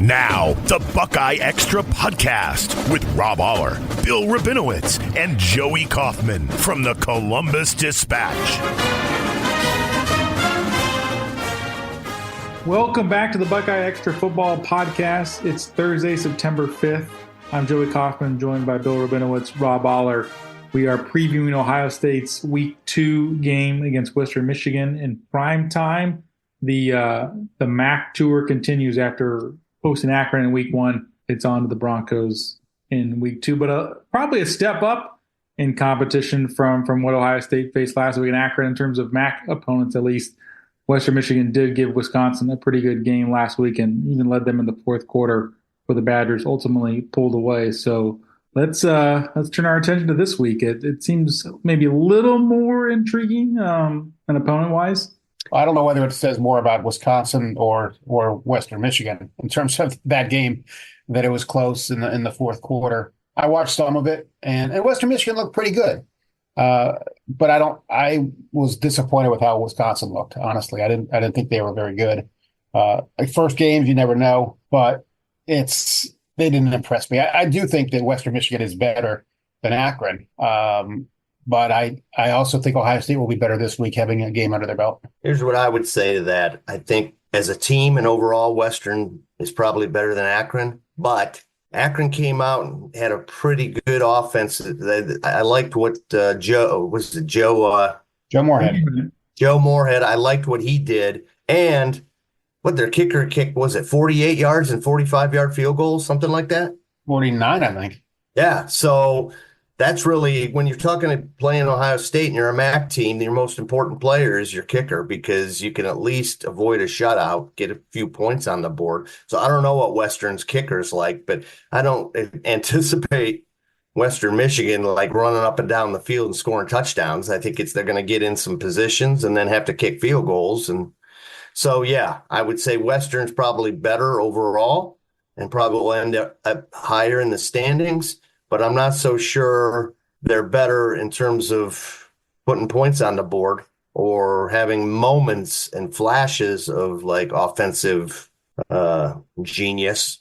Now, the Buckeye Extra podcast with Rob Oller, Bill Rabinowitz, and Joey Kaufman from the Columbus Dispatch. Welcome back to the Buckeye Extra football podcast. It's Thursday, September 5th. I'm Joey Kaufman, joined by Bill Rabinowitz, Rob Oller. We are previewing Ohio State's Week 2 game against Western Michigan in prime time. The MAC tour continues after hosting Akron in Week 1. It's on to the Broncos in Week 2, but probably a step up in competition from what Ohio State faced last week in Akron in terms of MAC opponents, at least. Western Michigan did give Wisconsin a pretty good game last week and even led them in the fourth quarter where the Badgers ultimately pulled away. So let's turn our attention to this week. It seems maybe a little more intriguing than opponent-wise. I don't know whether it says more about Wisconsin or Western Michigan in terms of that game, that it was close in the fourth quarter. I watched some of it, and Western Michigan looked pretty good. But I was disappointed with how Wisconsin looked, honestly. I didn't think they were very good. First games, you never know, but they didn't impress me. I do think that Western Michigan is better than Akron. But I also think Ohio State will be better this week, having a game under their belt. Here's what I would say to that. I think as a team and overall, Western is probably better than Akron, but Akron came out and had a pretty good offense. I liked what Joe Moorhead. Joe Moorhead. I liked what he did. And what their kicker kicked, was it 48 yards and 45-yard field goals, something like that? 49, I think. Yeah. So that's really, when you're playing Ohio State and you're a MAC team, your most important player is your kicker, because you can at least avoid a shutout, get a few points on the board. So I don't know what Western's kicker's like, but I don't anticipate Western Michigan like running up and down the field and scoring touchdowns. I think they're going to get in some positions and then have to kick field goals. And so, yeah, I would say Western's probably better overall and probably will end up higher in the standings. But I'm not so sure they're better in terms of putting points on the board or having moments and flashes of like offensive genius.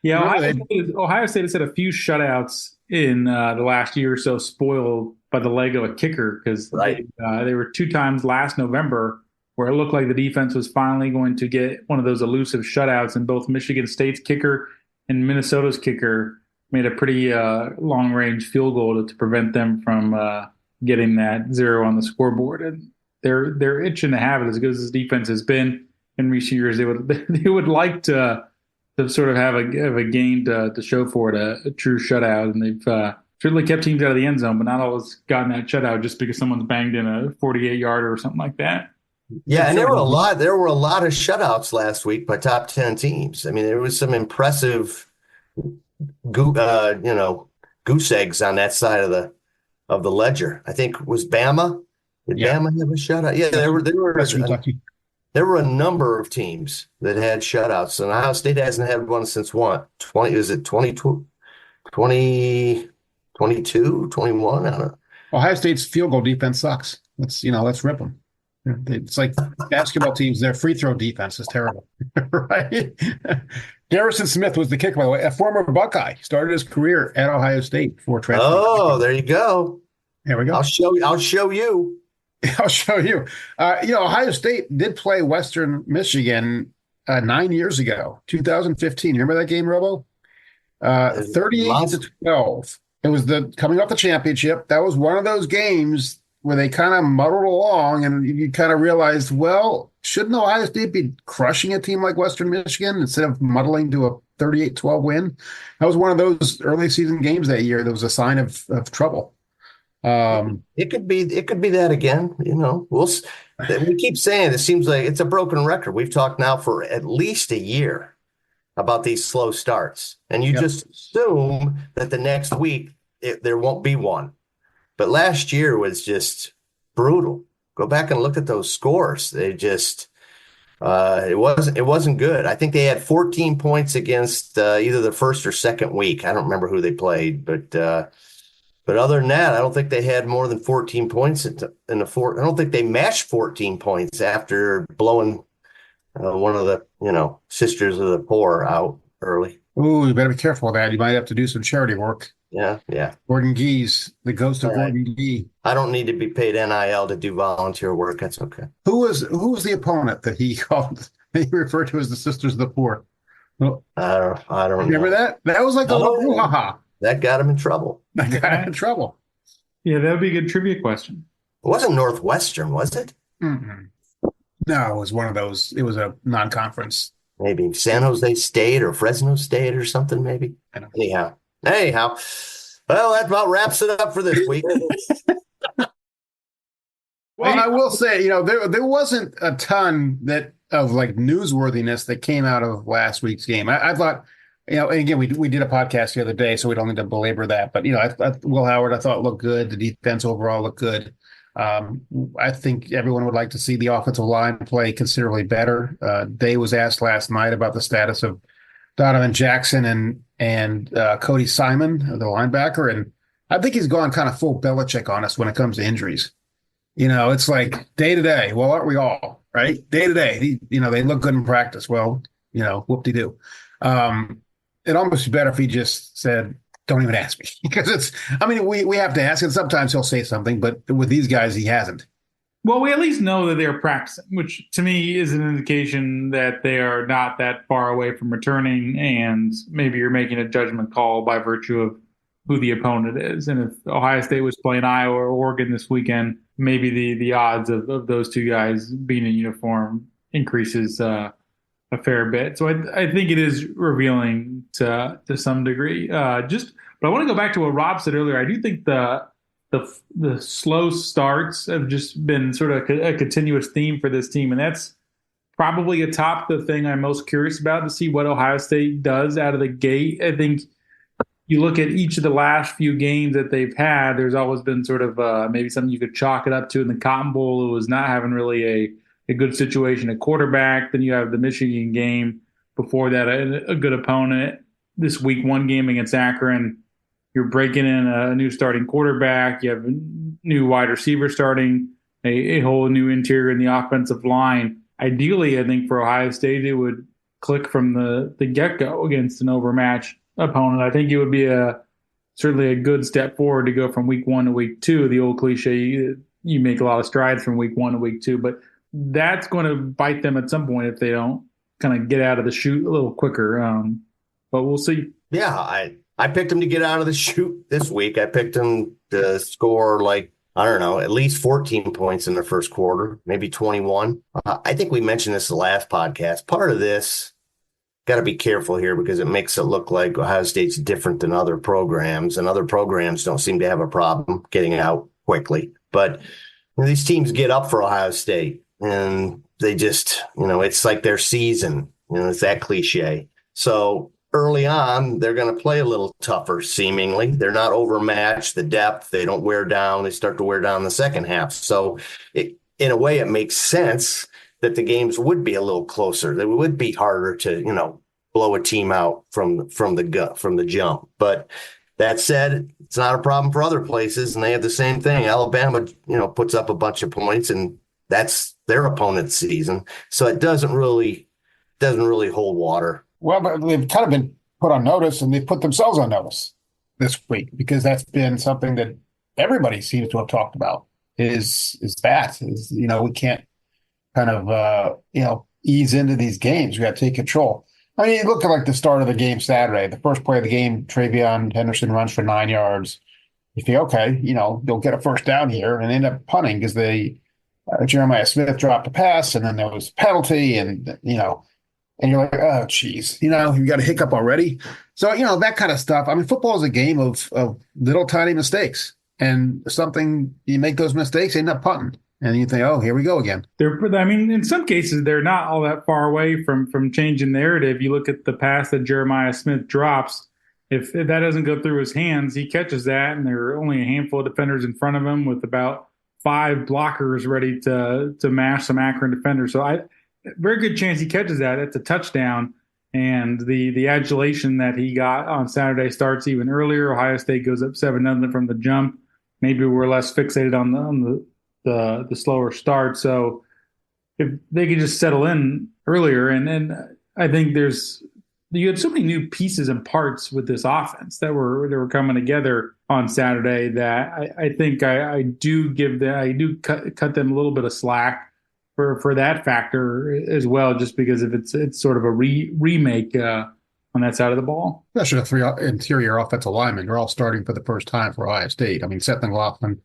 Yeah, Ohio State has had a few shutouts in the last year or so, spoiled by the leg of a kicker, because they were 2 times last November where it looked like the defense was finally going to get one of those elusive shutouts, and both Michigan State's kicker and Minnesota's kicker made a pretty long-range field goal to prevent them from getting that 0 on the scoreboard. And they're itching to have it. As good as this defense has been in recent years, they would like to sort of have a game to show for it, a true shutout. And they've certainly kept teams out of the end zone, but not always gotten that shutout just because someone's banged in a 48-yarder or something like that. Yeah, and there were a lot of shutouts last week by top 10 teams. I mean, there was some impressive goose eggs on that side of the ledger. I think was Bama. Did Bama have a shutout? Yeah, there were a number of teams that had shutouts, and Ohio State hasn't had one since what? 2022, 21? I don't know. Ohio State's field goal defense sucks. Let's rip them. It's like basketball teams, their free throw defense is terrible, right? Garrison Smith was the kicker, by the way, a former Buckeye. Started his career at Ohio State before transfer. Oh, there you go. There we go. I'll show you. I'll show you. Ohio State did play Western Michigan 9 years ago, 2015. You remember that game, Robo? 38-12. It was coming off the championship. That was one of those games where they kind of muddled along, and you kind of realized, well, shouldn't Ohio State be crushing a team like Western Michigan instead of muddling to a 38-12 win? That was one of those early season games that year that was a sign of trouble. It could be that again. We keep saying it seems like it's a broken record. We've talked now for at least a year about these slow starts, and you just assume that the next week there won't be one. But last year was just brutal. Go back and look at those scores. They just it wasn't good. I think they had 14 points against either the first or second week. I don't remember who they played, but other than that, I don't think they had more than 14 points in the fourth. I don't think they matched 14 points after blowing one of the, sisters of the poor out early. Ooh, you better be careful with that. You might have to do some charity work. Yeah, yeah. Gordon Gee's, the ghost of All right. Gordon Gee. I don't need to be paid NIL to do volunteer work. That's okay. Who was the opponent that he called? He referred to as the Sisters of the Poor. Well, I don't remember know. that? That was like a Oh, little brouhaha. That got him in trouble. That got him in trouble. Yeah, that would be a good trivia question. It wasn't Northwestern, was it? Mm-mm. No, it was one of those. It was a non-conference. Maybe San Jose State or Fresno State or something, maybe. I don't Anyhow. Well, that about wraps it up for this week. Well, I will say, there wasn't a ton of like newsworthiness that came out of last week's game. I thought, and again, we did a podcast the other day, so we don't need to belabor that. But Will Howard, I thought looked good. The defense overall looked good. I think everyone would like to see the offensive line play considerably better. Day was asked last night about the status of Donovan Jackson and Cody Simon, the linebacker, and I think he's gone kind of full Belichick on us when it comes to injuries. It's like day to day. Well, aren't we all, right? Day to day. They look good in practice. Well, whoop-de-doo. It almost be better if he just said, don't even ask me. Because we have to ask, and sometimes he'll say something, but with these guys, he hasn't. Well, we at least know that they're practicing, which to me is an indication that they are not that far away from returning, and maybe you're making a judgment call by virtue of who the opponent is. And if Ohio State was playing Iowa or Oregon this weekend, maybe the odds of those two guys being in uniform increases a fair bit. So I think it is revealing to some degree. But I want to go back to what Rob said earlier. I do think the slow starts have just been sort of a continuous theme for this team, and that's probably atop the thing I'm most curious about, to see what Ohio State does out of the gate. I think you look at each of the last few games that they've had, there's always been sort of maybe something you could chalk it up to. In the Cotton Bowl, it was not having really a good situation at quarterback. Then you have the Michigan game. Before that, a good opponent. This week one game against Akron, you're breaking in a new starting quarterback. You have a new wide receiver starting, a whole new interior in the offensive line. Ideally, I think for Ohio State, it would click from the get-go against an overmatched opponent. I think it would be certainly a good step forward to go from week one to week two. The old cliche, you make a lot of strides from week one to week two, but that's going to bite them at some point if they don't kind of get out of the chute a little quicker. But we'll see. Yeah, I picked them to get out of the chute this week. I picked them to score at least 14 points in the first quarter, maybe 21. I think we mentioned this the last podcast. Part of this, got to be careful here because it makes it look like Ohio State's different than other programs, and other programs don't seem to have a problem getting out quickly. But these teams get up for Ohio State, and they just, it's like their season. It's that cliche. So early on, they're going to play a little tougher, seemingly. They're not overmatched. The depth, they don't wear down. They start to wear down in the second half. So in a way, it makes sense that the games would be a little closer. That would be harder to, blow a team out from the jump. But that said, it's not a problem for other places, and they have the same thing. Alabama, puts up a bunch of points, and that's their opponent's season. So it doesn't really hold water. Well, but they've kind of been put on notice, and they've put themselves on notice this week, because that's been something that everybody seems to have talked about is we can't kind of, ease into these games. We got to take control. I mean, you look at the start of the game Saturday, the first play of the game, Travion Henderson runs for 9 yards. You think, okay, they'll get a first down here, and end up punting because Jeremiah Smith dropped a pass, and then there was a penalty, and you're like, oh, geez, you got a hiccup already. So, that kind of stuff. I mean, football is a game of little tiny mistakes, and you make those mistakes, end up punting. And you think, oh, here we go again. In some cases, they're not all that far away from changing narrative. You look at the pass that Jeremiah Smith drops. If that doesn't go through his hands, he catches that, and there are only a handful of defenders in front of him with about 5 blockers ready to mash some Akron defenders. So very good chance he catches that. It's a touchdown. And the adulation that he got on Saturday starts even earlier. Ohio State goes up 7-0 from the jump. Maybe we're less fixated on the slower start. So if they could just settle in earlier. And I think you had so many new pieces and parts with this offense that were coming together on Saturday that I think I do cut them a little bit of slack for that factor as well, just because if it's sort of a remake on that side of the ball. Especially the three interior offensive linemen. They're all starting for the first time for Ohio State. I mean, Seth McLaughlin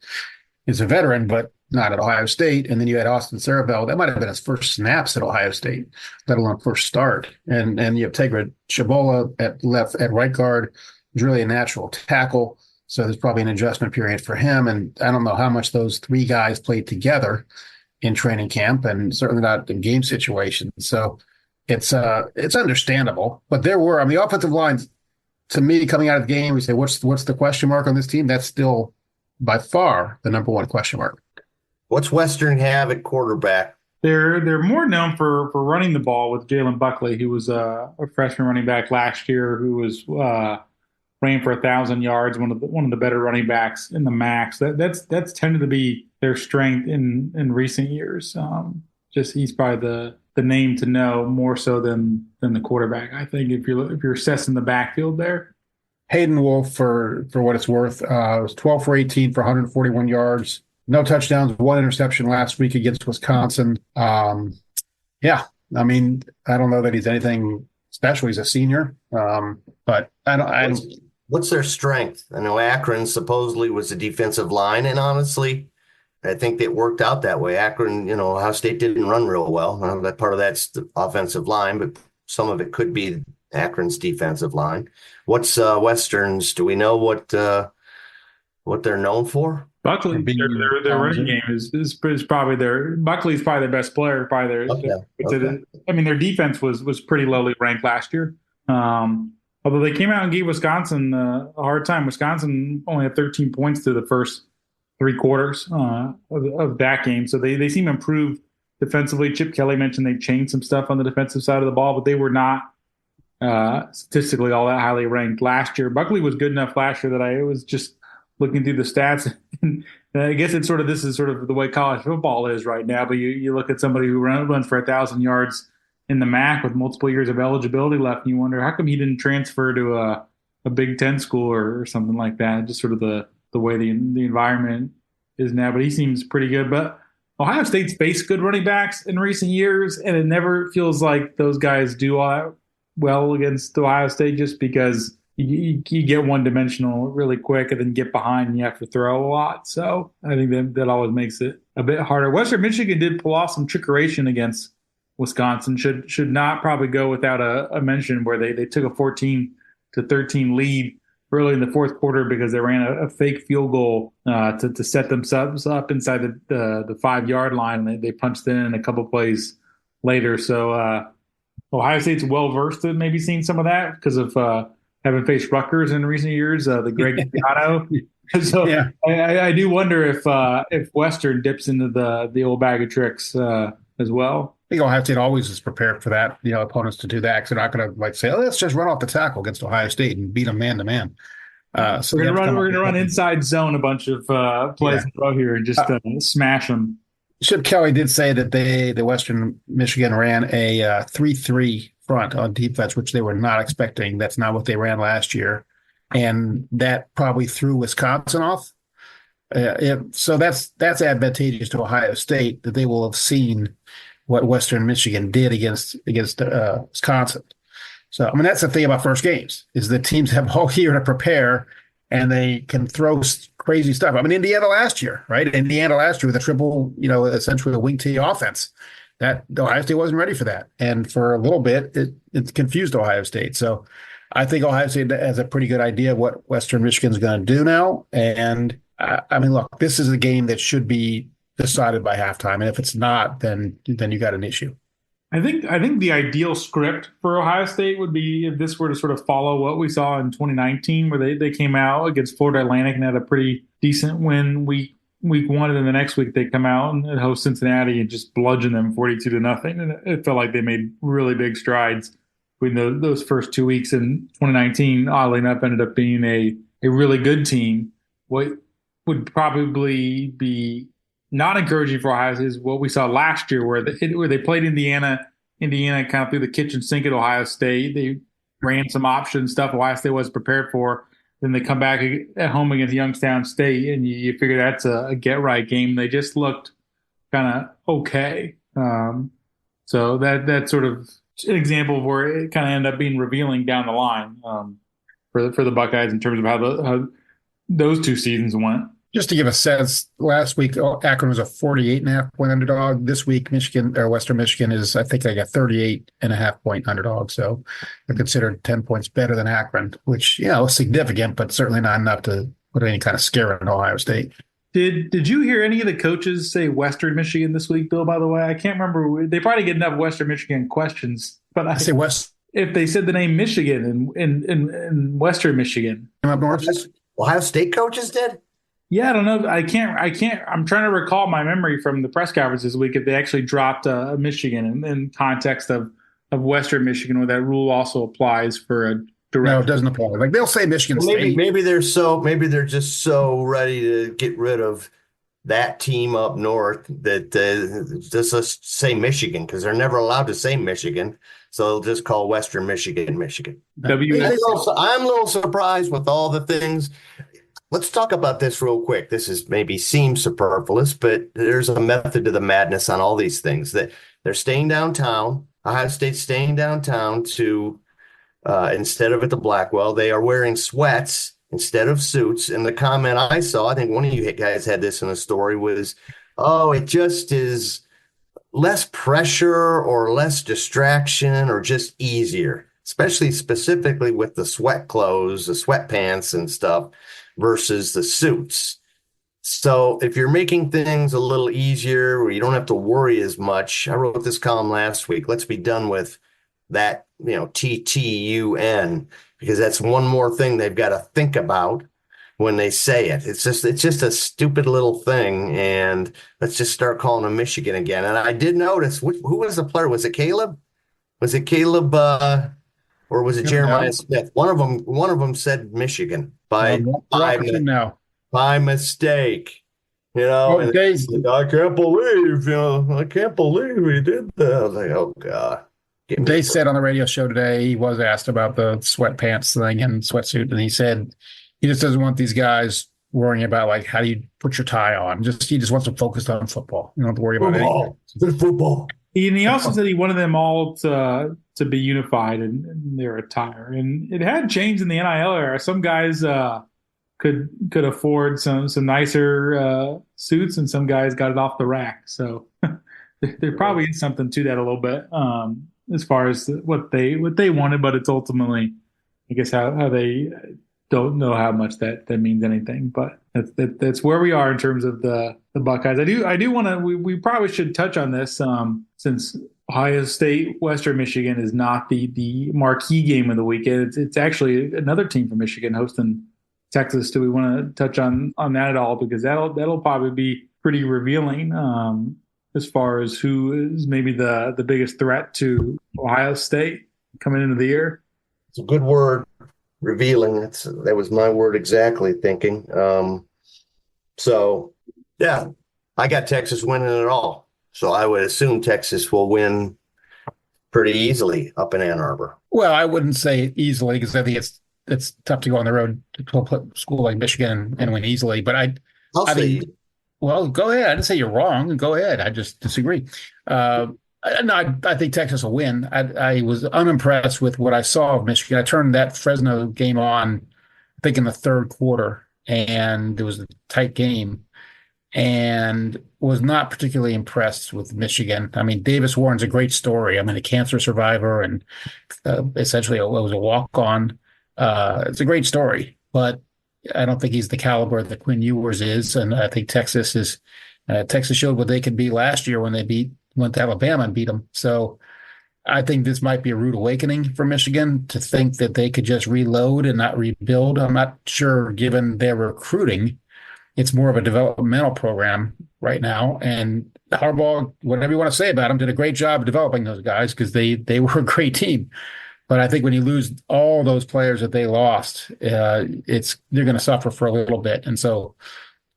is a veteran, but not at Ohio State. And then you had Austin Cerebell. That might have been his first snaps at Ohio State, let alone first start. And you have Tegra Chabola at right guard, who's really a natural tackle. So there's probably an adjustment period for him. And I don't know how much those three guys played together in training camp, and certainly not in game situations. So it's understandable. But there were, I mean, the offensive lines, to me, coming out of the game, we say, what's the question mark on this team? That's still by far the number one question mark. What's Western have at quarterback? They're more known for running the ball with Jalen Buckley, who was a freshman running back last year, who was ran for 1,000 yards, one of the better running backs in the MAX. That's tended to be their strength in recent years. Just he's probably the name to know more so than the quarterback. I think if you're assessing the backfield there. Hayden Wolf, for what it's worth, was 12 for 18 for 141 yards. No touchdowns, one interception last week against Wisconsin. Yeah, I mean, I don't know that he's anything special. He's a senior, but I don't. What's their strength? I know Akron supposedly was a defensive line, and honestly, I think it worked out that way. Akron, Ohio State didn't run real well. That part of that's the offensive line, but some of it could be Akron's defensive line. What's Western's? Do we know what they're known for? Buckley, their running game is probably Buckley's probably their best player. Okay. I mean, their defense was pretty lowly ranked last year. Although they came out and gave Wisconsin a hard time. Wisconsin only had 13 points through the first three quarters of that game. So they seem improved defensively. Chip Kelly mentioned they changed some stuff on the defensive side of the ball, but they were not statistically all that highly ranked last year. Buckley was good enough last year that I was just looking through the stats, and I guess this is sort of the way college football is right now. But you look at somebody who runs for 1,000 yards in the MAC with multiple years of eligibility left, and you wonder how come he didn't transfer to a Big Ten school or something like that. Just sort of the way the environment is now. But he seems pretty good. But Ohio State's faced good running backs in recent years, and it never feels like those guys do all that well against Ohio State, just because you get one-dimensional really quick and then get behind and you have to throw a lot. So I think that always makes it a bit harder. Western Michigan did pull off some trickeration against Wisconsin. Should not probably go without a mention, where they took a 14-13 lead early in the fourth quarter because they ran a fake field goal to set themselves up inside the 5-yard line, and they punched it in a couple plays later. So Ohio State's well-versed at maybe seeing some of that because of having faced Rutgers in recent years, the Greg Schiano. So yeah. I do wonder if Western dips into the old bag of tricks as well. I think Ohio State always is prepared for that, opponents to do that, because they're not going to say, let's just run off the tackle against Ohio State and beat them man-to-man. So we're going to run inside zone a bunch of plays in a row here and just smash them. Chip Kelly did say that the Western Michigan ran a 3-3 front on defense, which they were not expecting. That's not what they ran last year. And that probably threw Wisconsin off. So that's advantageous to Ohio State, that they will have seen what Western Michigan did against Wisconsin. So, I mean, that's the thing about first games, is that teams have all year to prepare and they can throw crazy stuff. I mean, Indiana last year, right? Indiana last year with a triple, essentially a wing T offense. That Ohio State wasn't ready for that. And for a little bit, it confused Ohio State. So I think Ohio State has a pretty good idea of what Western Michigan's going to do now. And I mean, look, this is a game that should be decided by halftime. And if it's not, then you got an issue. I think the ideal script for Ohio State would be if this were to sort of follow what we saw in 2019, where they came out against Florida Atlantic and had a pretty decent win week one, and then the next week they come out and host Cincinnati and just bludgeon them 42-0. And it felt like they made really big strides between those first 2 weeks. In 2019, oddly enough, ended up being a really good team. What would probably be not encouraging for Ohio State is what we saw last year, where they played Indiana. Indiana kind of threw the kitchen sink at Ohio State. They ran some option stuff Ohio State wasn't prepared for. Then they come back at home against Youngstown State, and you figure that's a get-right game. They just looked kind of okay. So that's sort of an example of where it kind of ended up being revealing down the line for the Buckeyes in terms of how those two seasons went. Just to give a sense, last week Akron was a 48.5-point underdog. This week, Western Michigan is, I think, like a 38.5-point underdog. So they're considered 10 points better than Akron, which, is significant, but certainly not enough to put any kind of scare in Ohio State. Did you hear any of the coaches say Western Michigan this week, Bill, by the way? I can't remember. They probably get enough Western Michigan questions. But I say West. If they said the name Michigan in Western Michigan. Up north? Ohio State coaches did? Yeah, I don't know. I can't. I'm trying to recall my memory from the press conference this week if they actually dropped Michigan in context of Western Michigan, where that rule also applies for a direct. No, it doesn't apply. Like they'll say Michigan State. Maybe they're just so ready to get rid of that team up north that just say Michigan, because they're never allowed to say Michigan, so they'll just call Western Michigan Michigan. I'm a little surprised with all the things. Let's talk about this real quick. This is maybe seems superfluous, but there's a method to the madness on all these things. That they're staying downtown. Ohio State's staying downtown to instead of at the Blackwell. They are wearing sweats instead of suits. And the comment I saw, I think one of you guys had this in a story, was, oh, it just is less pressure or less distraction or just easier, specifically with the sweat clothes, the sweatpants and stuff, versus the suits. So if you're making things a little easier where you don't have to worry as much, I wrote this column last week, let's be done with that, TTUN, because that's one more thing they've got to think about when they say it. It's just a stupid little thing, and let's just start calling them Michigan again. And I did notice, who was the player? Was it Caleb? Or was it Jeremiah Smith? One of them said Michigan by mistake. I can't believe he did that. I was like, oh God. They said on the radio show today, he was asked about the sweatpants thing and sweatsuit, and he said he just doesn't want these guys worrying about like how do you put your tie on. He just wants them focused on football. You don't have to worry about anything. It's football. And he also said he wanted them all to be unified in their attire, and it had changed in the NIL era. Some guys could afford some nicer suits, and some guys got it off the rack. So there probably is something to that a little bit as far as what they wanted, but it's ultimately, I guess, how they don't know how much that means anything. But that's where we are in terms of the Buckeyes. I do want to. We probably should touch on this since Ohio State Western Michigan is not the marquee game of the weekend. It's actually another team from Michigan hosting Texas. Do we want to touch on that at all? Because that'll probably be pretty revealing as far as who is maybe the biggest threat to Ohio State coming into the year. It's a good word, revealing. That was my word exactly, thinking. So, yeah, I got Texas winning it all. So I would assume Texas will win pretty easily up in Ann Arbor. Well, I wouldn't say easily, because I think it's tough to go on the road to a school like Michigan and win easily. But I'll say, well, go ahead. I didn't say you're wrong. Go ahead. I just disagree. No, I think Texas will win. I was unimpressed with what I saw of Michigan. I turned that Fresno game on, I think, in the third quarter, and it was a tight game, and was not particularly impressed with Michigan. I mean, Davis Warren's a great story. I mean, a cancer survivor, and essentially it was a walk-on. It's a great story, but I don't think he's the caliber that Quinn Ewers is, and I think Texas showed what they could be last year when they went to Alabama and beat them. So I think this might be a rude awakening for Michigan to think that they could just reload and not rebuild. I'm not sure, given their recruiting. It's more of a developmental program right now. And Harbaugh, whatever you want to say about him, did a great job of developing those guys because they were a great team. But I think when you lose all those players that they lost, they're going to suffer for a little bit. And so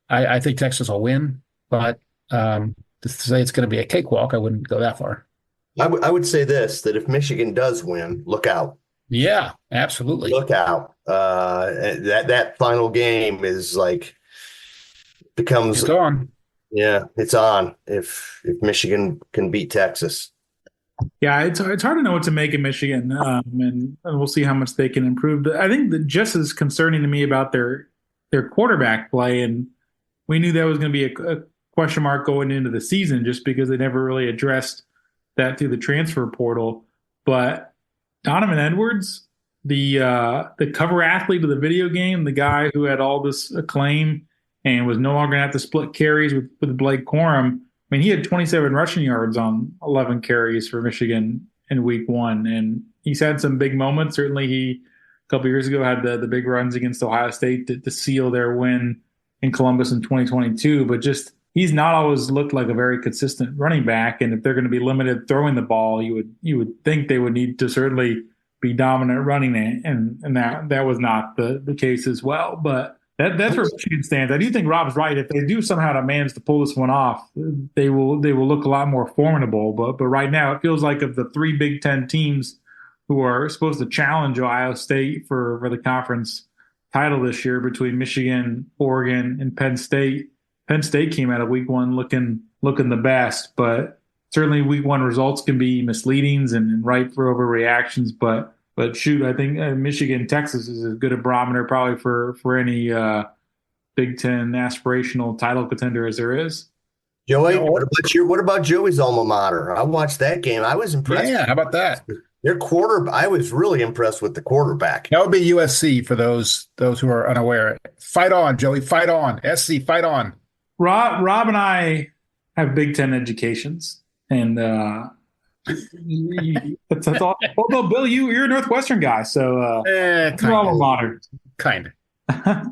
I think Texas will win. But To say it's going to be a cakewalk, I wouldn't go that far. I would say this, that if Michigan does win, look out. Yeah, absolutely. Look out. That final game is becomes It's on. Yeah, it's on if Michigan can beat Texas. Yeah, it's hard to know what to make of Michigan, and we'll see how much they can improve. I think that just as concerning to me about their quarterback play, and we knew that was going to be a question mark going into the season just because they never really addressed that through the transfer portal. But Donovan Edwards, the cover athlete of the video game, the guy who had all this acclaim and was no longer going to have to split carries with Blake Corum. I mean, he had 27 rushing yards on 11 carries for Michigan in week 1, and he's had some big moments. Certainly, he a couple years ago had the big runs against Ohio State to seal their win in Columbus in 2022. But just he's not always looked like a very consistent running back. And if they're going to be limited throwing the ball, you would think they would need to certainly be dominant running it, and that was not the case as well. But that's where Michigan stands. I do think Rob's right. If they do somehow to manage to pull this one off, they will look a lot more formidable. But right now, it feels like of the 3 Big Ten teams who are supposed to challenge Ohio State for the conference title this year, between Michigan, Oregon, and Penn State came out of week 1 looking the best. But certainly week 1 results can be misleadings and ripe for overreactions. But shoot, I think Michigan, Texas is as good a barometer probably for any Big Ten aspirational title contender as there is. Joey, what about Joey's alma mater? I watched that game. I was impressed. Yeah, how about that? I was really impressed with the quarterback. That would be USC for those who are unaware. Fight on, Joey. Fight on. SC, fight on. Rob and I have Big Ten educations, and that's all. Although Bill, you're a Northwestern guy, so alma mater. Kind of.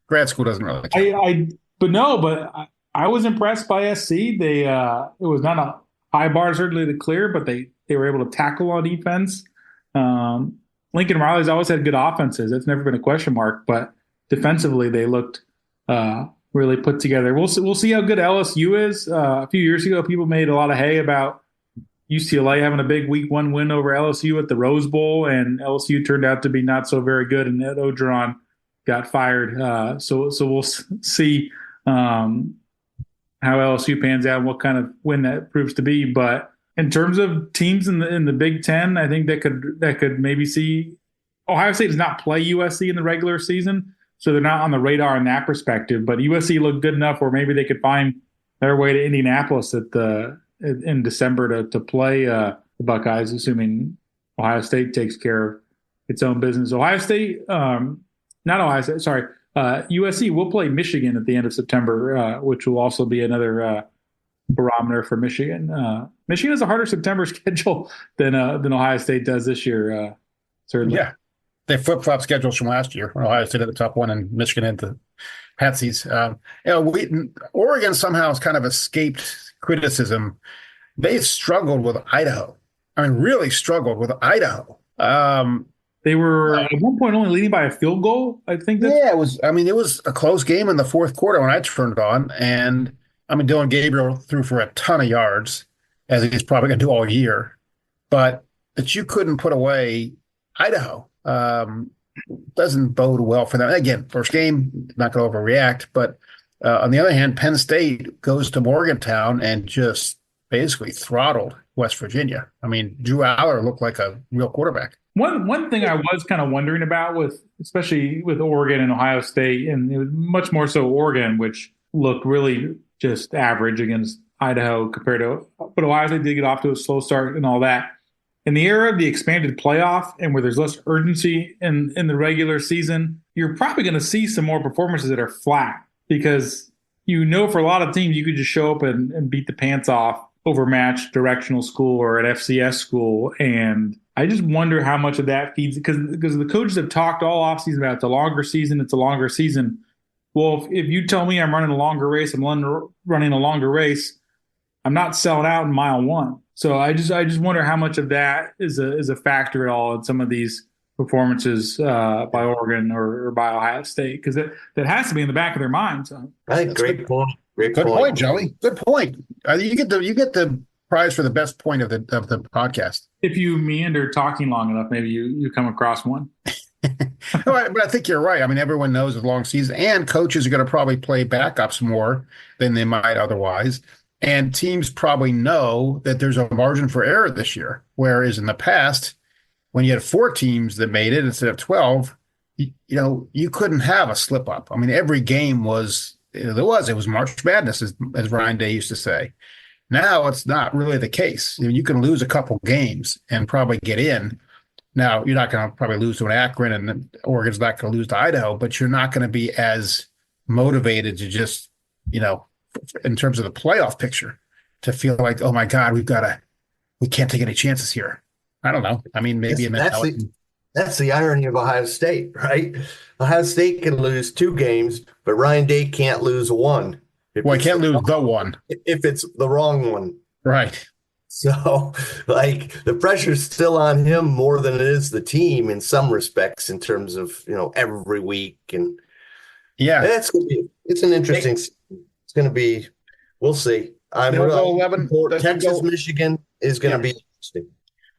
Grad school doesn't really count. But I was impressed by SC. They it was not a high bar certainly to clear, but they were able to tackle on defense. Lincoln Riley's always had good offenses. That's never been a question mark, but defensively they looked really put together. We'll see how good LSU is. A few years ago, people made a lot of hay about UCLA having a big week 1 win over LSU at the Rose Bowl, and LSU turned out to be not so very good, and Ed Ogeron got fired. So we'll see how LSU pans out and what kind of win that proves to be. But in terms of teams in the Big Ten, I think that could maybe see Ohio State does not play USC in the regular season, so they're not on the radar in that perspective. But USC looked good enough where maybe they could find their way to Indianapolis in December to play the Buckeyes, assuming Ohio State takes care of its own business. USC will play Michigan at the end of September, which will also be another barometer for Michigan. Michigan has a harder September schedule than Ohio State does this year, certainly. Yeah. They flip-flop schedules from last year when Ohio State had the top one and Michigan had the patsies. Oregon somehow has kind of escaped criticism. They struggled with Idaho. I mean, really struggled with Idaho. They were at one point only leading by a field goal, I think. It was a close game in the fourth quarter when I turned it on. And, Dylan Gabriel threw for a ton of yards, as he's probably going to do all year. But that you couldn't put away Idaho doesn't bode well for them. Again, first game, not going to overreact. But on the other hand, Penn State goes to Morgantown and just basically throttled West Virginia. Drew Aller looked like a real quarterback. One thing I was kind of wondering about especially with Oregon and Ohio State, and it was much more so Oregon, which looked really just average against Idaho compared to, but Ohio State did get off to a slow start and all that. In the era of the expanded playoff and where there's less urgency in the regular season, you're probably going to see some more performances that are flat because for a lot of teams, you could just show up and beat the pants off overmatched directional school or an FCS school. And I just wonder how much of that feeds, because the coaches have talked all offseason about it's a longer season. Well, if you tell me I'm running a longer race, I'm not selling out in mile 1. So I just wonder how much of that is a factor at all in some of these performances by Oregon or by Ohio State, because that has to be in the back of their minds. I think great point. Great Good point, Joey. Good point. You get the prize for the best point of the podcast. If you meander talking long enough, maybe you come across one. But I think you're right. I mean, everyone knows it's a long season, and coaches are going to probably play backups more than they might otherwise. And teams probably know that there's a margin for error this year, whereas in the past, when you had 4 teams that made it instead of 12, you couldn't have a slip up. I mean, every game was March Madness, as Ryan Day used to say. Now it's not really the case. You can lose a couple games and probably get in. Now, you're not going to probably lose to an Akron, and Oregon's not going to lose to Idaho, but you're not going to be as motivated to just, in terms of the playoff picture, to feel like, oh my God, we can't take any chances here. I don't know. I mean, maybe that's the irony of Ohio State, right? Ohio State can lose 2 games, but Ryan Day can't lose 1. Well, he can't lose the one. If it's the wrong one. Right. So, the pressure's still on him more than it is the team in some respects in terms of, every week. And yeah, it's an interesting season. It's going to be, we'll see. I'm go 11. Texas, Michigan is going to be interesting.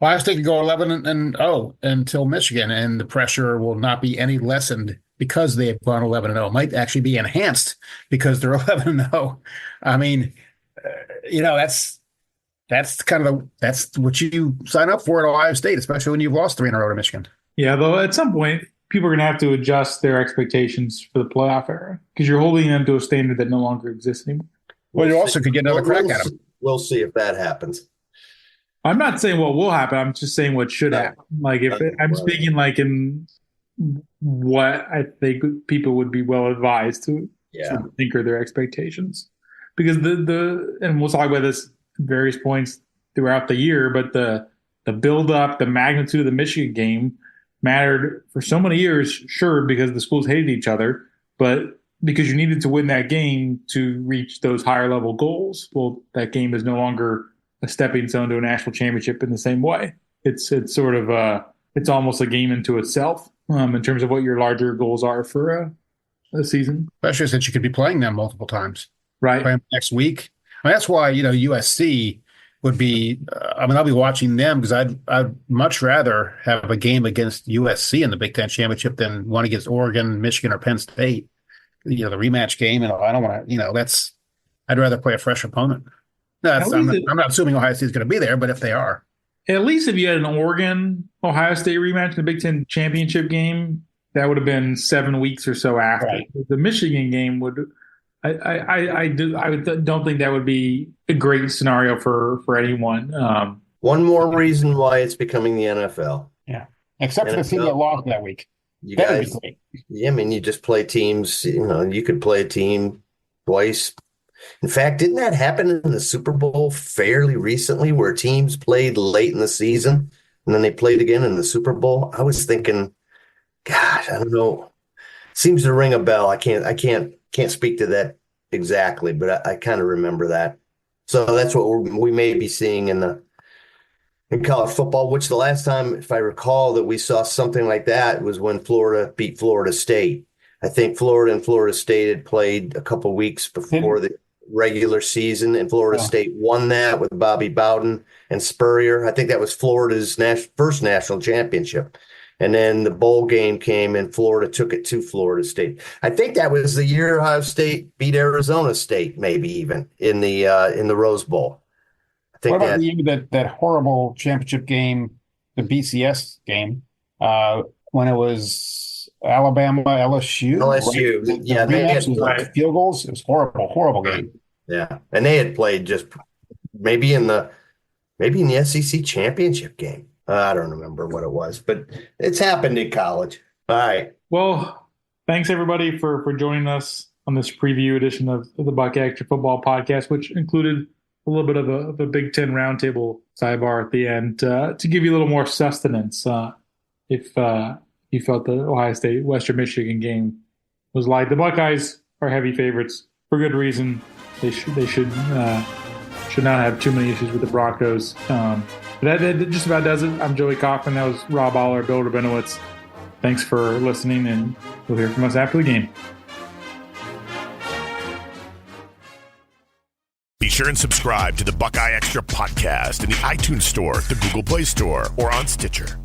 Ohio State could go 11-0 until Michigan, and the pressure will not be any lessened because they have gone 11-0. It might actually be enhanced because they're 11-0. I mean, that's that's what you sign up for at Ohio State, especially when you've lost 3 in a row to Michigan. Yeah, though at some point, people are going to have to adjust their expectations for the playoff era because you're holding them to a standard that no longer exists anymore. Well, you also could get another crack at them. We'll see if that happens. I'm not saying what will happen. I'm just saying what should happen. I'm speaking like in what I think people would be well advised to sort of tinker their expectations, because and we'll talk about this at various points throughout the year, but the build up, the magnitude of the Michigan game mattered for so many years, sure, because the schools hated each other, but because you needed to win that game to reach those higher level goals. Well, that game is no longer a stepping stone to a national championship in the same way. It's sort of it's almost a game into itself in terms of what your larger goals are for a season. Especially since you could be playing them multiple times. Right. Play them next week. I mean, that's why, USC would be, I'll be watching them because I'd much rather have a game against USC in the Big Ten Championship than one against Oregon, Michigan, or Penn State. The rematch game, and I don't want to, I'd rather play a fresh opponent. No, I'm not assuming Ohio State is going to be there, but if they are. At least if you had an Oregon-Ohio State rematch in the Big Ten Championship game, that would have been 7 weeks or so after. Right. The Michigan game would – I don't think that would be a great scenario for anyone. One more reason why it's becoming the NFL. Yeah, except for the team that lost that week. You guys, yeah, I mean, you just play teams. You could play a team twice. In fact, didn't that happen in the Super Bowl fairly recently, where teams played late in the season and then they played again in the Super Bowl? I was thinking, gosh, I don't know. Seems to ring a bell. I can't speak to that exactly, but I kind of remember that. So that's what we may be seeing in college football, which the last time, if I recall, that we saw something like that was when Florida beat Florida State. I think Florida and Florida State had played a couple weeks before the regular season, and Florida State won that with Bobby Bowden and Spurrier. I think that was Florida's first national championship. And then the bowl game came, and Florida took it to Florida State. I think that was the year Ohio State beat Arizona State, maybe even in the Rose Bowl. What about that horrible championship game, the BCS game, when it was Alabama, LSU? LSU, right? Yeah. They had field goals. It was horrible game. Yeah, and they had played just maybe in the SEC championship game. I don't remember what it was, but it's happened in college. All right. Well, thanks everybody for joining us on this preview edition of the BuckeyeXtra Football Podcast, which included a little bit of a Big Ten roundtable sidebar at the end to give you a little more sustenance if you felt the Ohio State Western Michigan game was light. The Buckeyes are heavy favorites for good reason. They should not have too many issues with the Broncos. That just about does it. I'm Joey Kaufman. That was Rob Oller, Bill Rabinowitz. Thanks for listening, and you'll hear from us after the game. Be sure and subscribe to the Buckeye Extra podcast in the iTunes Store, the Google Play Store, or on Stitcher.